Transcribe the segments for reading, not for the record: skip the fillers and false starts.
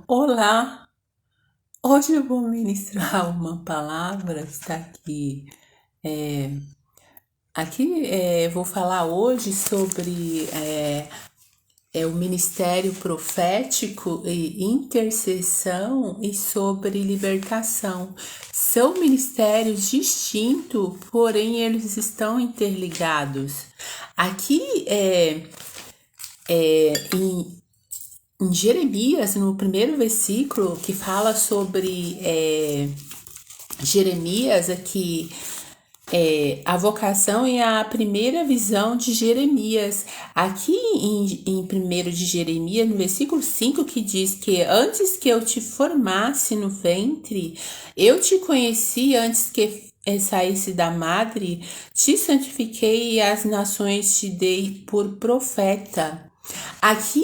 Olá, hoje eu vou ministrar uma palavra que está aqui. é, vou falar hoje sobre o ministério profético e intercessão e sobre libertação. São ministérios distintos, porém eles estão interligados. Aqui em Jeremias, no primeiro versículo, que fala sobre Jeremias aqui, a vocação e a primeira visão de Jeremias. Aqui em 1 de Jeremias, no versículo 5, que diz que antes que eu te formasse no ventre, eu te conheci antes que saísse da madre, te santifiquei e as nações te dei por profeta. Aqui,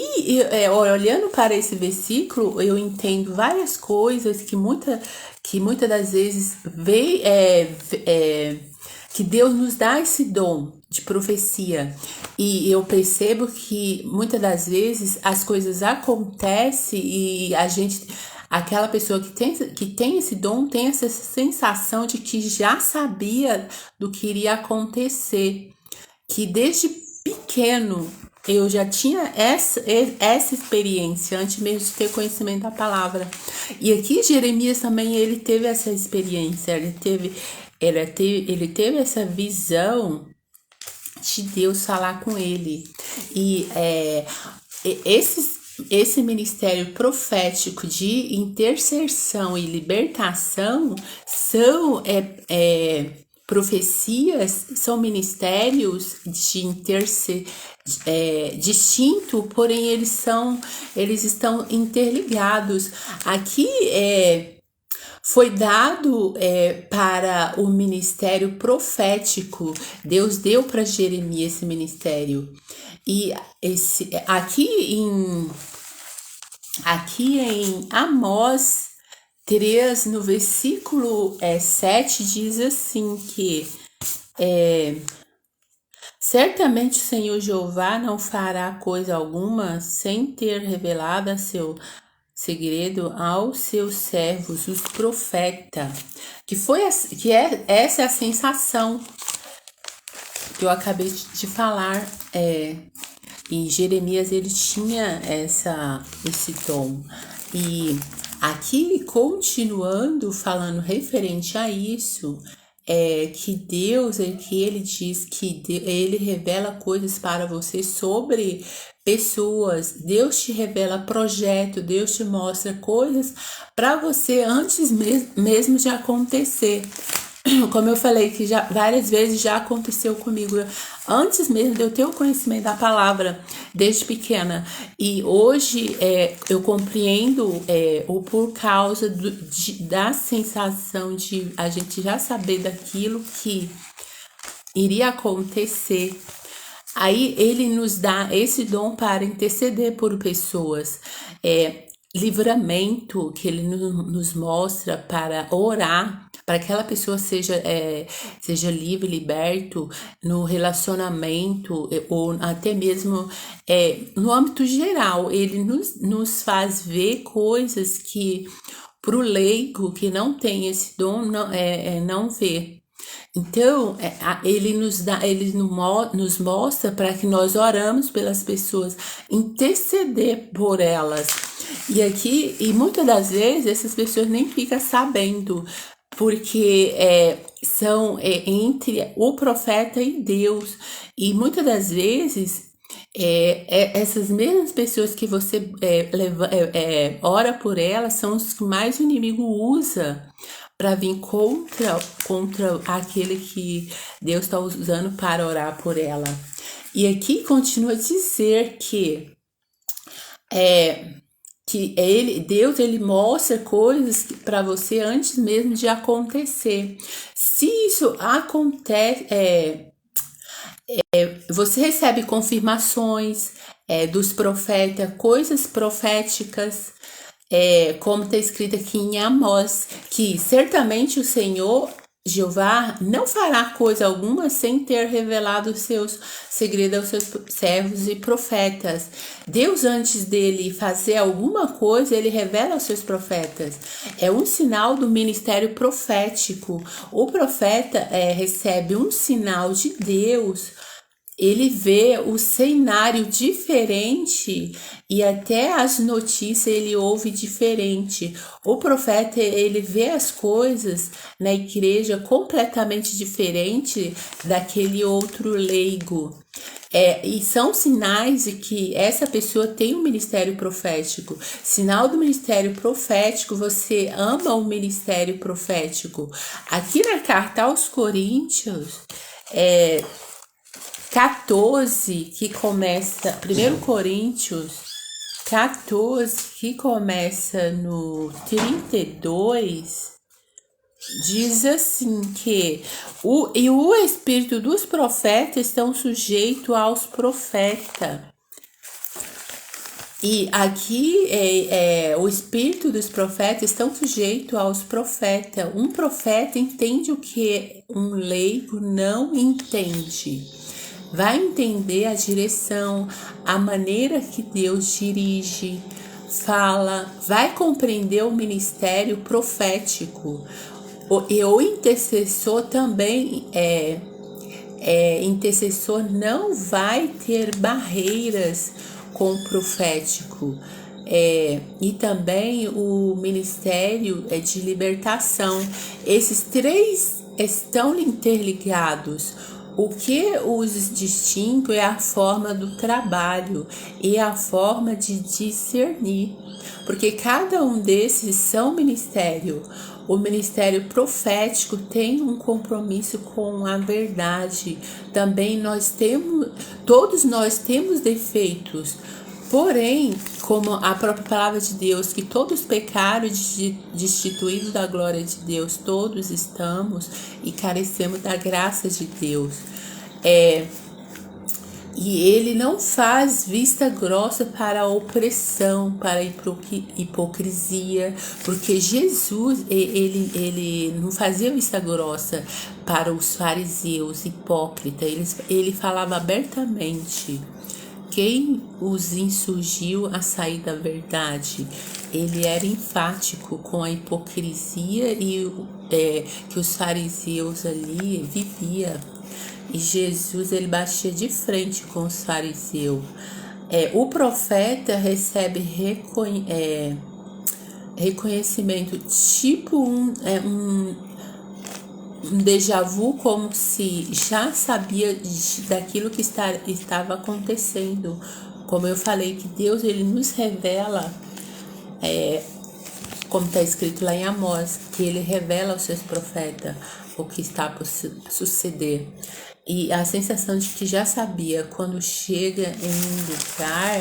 olhando para esse versículo, eu entendo várias coisas que muitas das vezes que Deus nos dá esse dom de profecia. E eu percebo que muitas das vezes as coisas acontecem e aquela pessoa que tem esse dom tem essa sensação de que já sabia do que iria acontecer, que desde pequeno eu já tinha essa experiência antes mesmo de ter conhecimento da palavra. E aqui Jeremias também ele teve essa experiência, ele teve essa visão de Deus falar com ele. E esse ministério profético de intercessão e libertação são profecias, são ministérios de distinto, porém eles estão interligados. Aqui foi dado para o ministério profético. Deus deu para Jeremias esse ministério. E aqui em Amós 3, no versículo 7, diz assim que certamente o Senhor Jeová não fará coisa alguma sem ter revelado a seu segredo aos seus servos, os profetas. Essa é a sensação que eu acabei de falar. E Jeremias ele tinha esse dom. E aqui, continuando falando referente a isso, que Deus, que ele diz que ele revela coisas para você sobre pessoas, Deus te revela projeto, Deus te mostra coisas para você antes mesmo de acontecer. Como eu falei que já várias vezes já aconteceu comigo, antes mesmo de eu ter o conhecimento da palavra desde pequena. E hoje eu compreendo o por causa da sensação de a gente já saber daquilo que iria acontecer. Aí ele nos dá esse dom para interceder por pessoas. Livramento que ele nos mostra para orar, para que aquela pessoa seja livre, liberto no relacionamento, ou até mesmo no âmbito geral. Ele nos faz ver coisas que para o leigo que não tem esse dom não vê. Então, ele nos mostra para que nós oramos pelas pessoas, interceder por elas. E muitas das vezes essas pessoas nem ficam sabendo, porque são entre o profeta e Deus. E muitas das vezes essas mesmas pessoas que você ora por elas são os que mais o inimigo usa para vir contra aquele que Deus está usando para orar por ela. E aqui continua a dizer que Deus ele mostra coisas para você antes mesmo de acontecer. Se isso acontece, você recebe confirmações dos profetas, coisas proféticas, como está escrito aqui em Amós, que certamente o Senhor Jeová não fará coisa alguma sem ter revelado os seus segredos aos seus servos e profetas. Deus, antes dele fazer alguma coisa, ele revela aos seus profetas. É um sinal do ministério profético. O profeta recebe um sinal de Deus. Ele vê o cenário diferente e até as notícias ele ouve diferente. O profeta, ele vê as coisas na igreja completamente diferente daquele outro leigo. E são sinais de que essa pessoa tem um ministério profético. Sinal do ministério profético, você ama o ministério profético. Aqui na carta aos Coríntios, 14, que começa, 1 Coríntios 14, que começa no 32, diz assim que o espírito dos profetas estão sujeitos aos profetas. E aqui o espírito dos profetas estão sujeitos aos profetas. Um profeta entende o que um leigo não entende. Vai entender a direção, a maneira que Deus dirige, fala, vai compreender o ministério profético. O intercessor também intercessor não vai ter barreiras com o profético. E também o ministério de libertação. Esses três estão interligados. O que os distingue é a forma do trabalho e a forma de discernir, porque cada um desses são ministério. O ministério profético tem um compromisso com a verdade. Também todos nós temos defeitos. Porém, como a própria palavra de Deus, que todos pecaram destituídos da glória de Deus, todos estamos e carecemos da graça de Deus. E ele não faz vista grossa para a opressão, para a hipocrisia, porque Jesus, ele não fazia vista grossa para os fariseus hipócritas, ele falava abertamente. Quem os insurgiu a sair da verdade? Ele era enfático com a hipocrisia e que os fariseus ali viviam. E Jesus, ele batia de frente com os fariseus. O profeta recebe reconhecimento, tipo um déjà vu, como se já sabia daquilo que estava acontecendo. Como eu falei, que Deus, ele nos revela, como está escrito lá em Amós, que ele revela aos seus profetas o que está por suceder. E a sensação de que já sabia, quando chega em um lugar,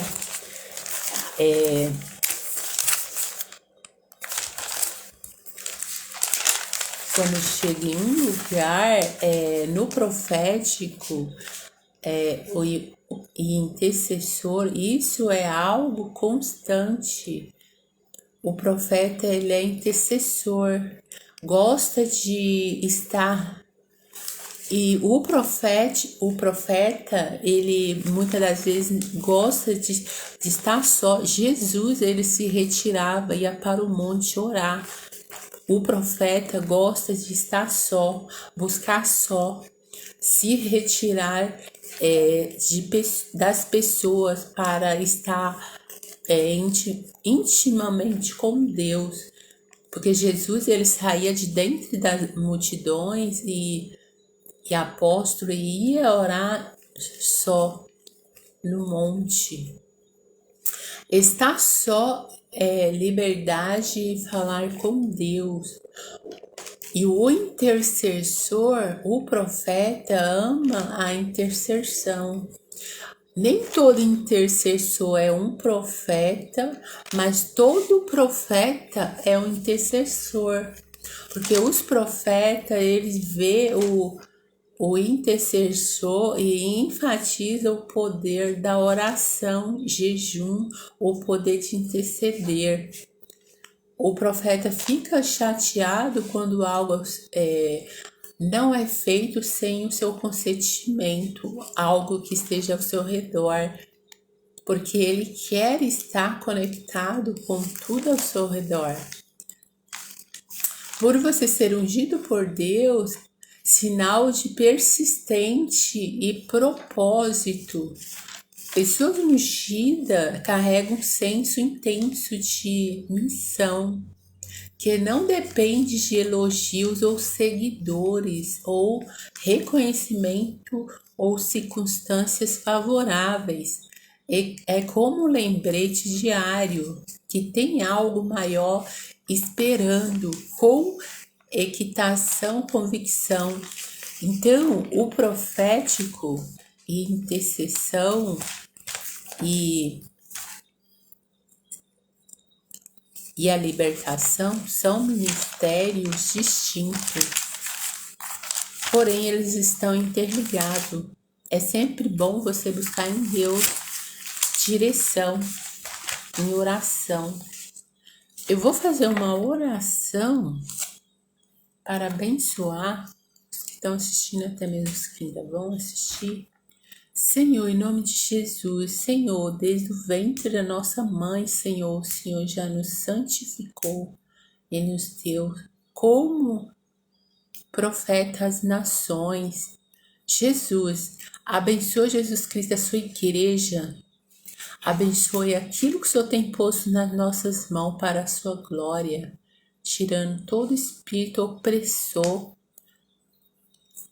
no profético e intercessor, isso é algo constante. O profeta, ele é intercessor, gosta de estar. E o profeta, ele muitas das vezes gosta de estar só. Jesus, ele se retirava, ia para o monte orar. O profeta gosta de estar só, buscar só, se retirar das pessoas para estar intimamente com Deus. Porque Jesus, ele saía de dentro das multidões e apóstolo ia orar só no monte. Estar só é liberdade e falar com Deus. E o intercessor, o profeta, ama a intercessão. Nem todo intercessor é um profeta, mas todo profeta é um intercessor. Porque os profetas, eles vê o intercessor e enfatiza o poder da oração, jejum, o poder de interceder. O profeta fica chateado quando algo não é feito sem o seu consentimento, algo que esteja ao seu redor, porque Ele quer estar conectado com tudo ao seu redor. Por você ser ungido por Deus, sinal de persistente e propósito. Pessoas ungidas carregam um senso intenso de missão, que não depende de elogios ou seguidores, ou reconhecimento ou circunstâncias favoráveis. É como um lembrete diário que tem algo maior esperando, com equitação, convicção. Então, o profético e intercessão e a libertação são ministérios distintos, porém eles estão interligados. É sempre bom você buscar em Deus direção, em oração. Eu vou fazer uma oração para abençoar os que estão assistindo, até mesmo os que ainda vão assistir. Senhor, em nome de Jesus, Senhor, desde o ventre da nossa mãe, Senhor, o Senhor já nos santificou e nos deu como profeta às nações. Jesus, abençoa Jesus Cristo, a sua igreja. Abençoe aquilo que o Senhor tem posto nas nossas mãos para a sua glória, tirando todo espírito opressor,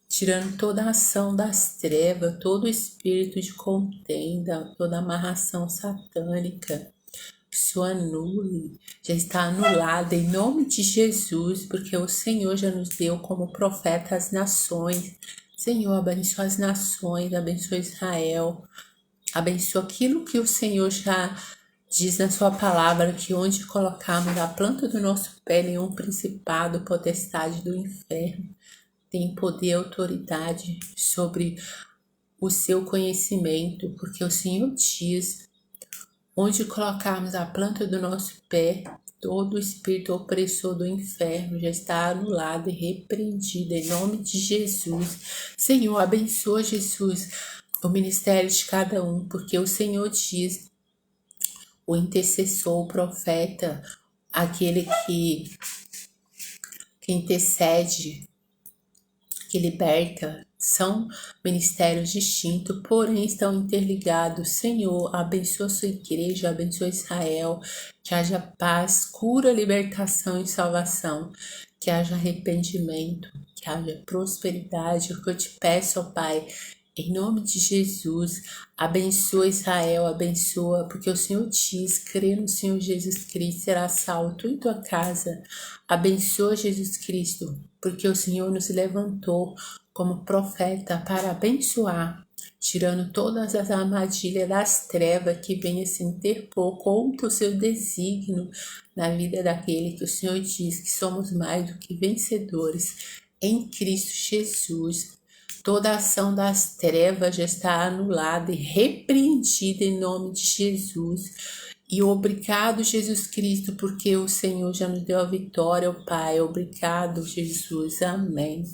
tirando toda a ação das trevas, todo espírito de contenda, toda amarração satânica. Que o Senhor anule, já está anulada em nome de Jesus, porque o Senhor já nos deu como profeta as nações. Senhor, abençoa as nações, abençoa Israel, abençoa aquilo que o Senhor já diz na sua palavra, que onde colocarmos a planta do nosso pé, nenhum principado, potestade do inferno tem poder e autoridade sobre o seu conhecimento, porque o Senhor diz, onde colocarmos a planta do nosso pé, todo espírito opressor do inferno já está anulado e repreendido em nome de Jesus. Senhor, abençoa, Jesus, o ministério de cada um, porque o Senhor diz, o intercessor, o profeta, aquele que intercede, que liberta, são ministérios distintos, porém estão interligados. Senhor, abençoa sua igreja, abençoa Israel, que haja paz, cura, libertação e salvação, que haja arrependimento, que haja prosperidade. É o que eu te peço, ó Pai, em nome de Jesus, abençoa Israel, abençoa, porque o Senhor diz, crê no Senhor Jesus Cristo, será salvo tu e tua casa. Abençoa Jesus Cristo, porque o Senhor nos levantou como profeta para abençoar, tirando todas as armadilhas das trevas que venham se interpor contra o seu desígnio na vida daquele que o Senhor diz que somos mais do que vencedores em Cristo Jesus. Toda ação das trevas já está anulada e repreendida em nome de Jesus. E obrigado, Jesus Cristo, porque o Senhor já nos deu a vitória, ó Pai. Obrigado, Jesus. Amém.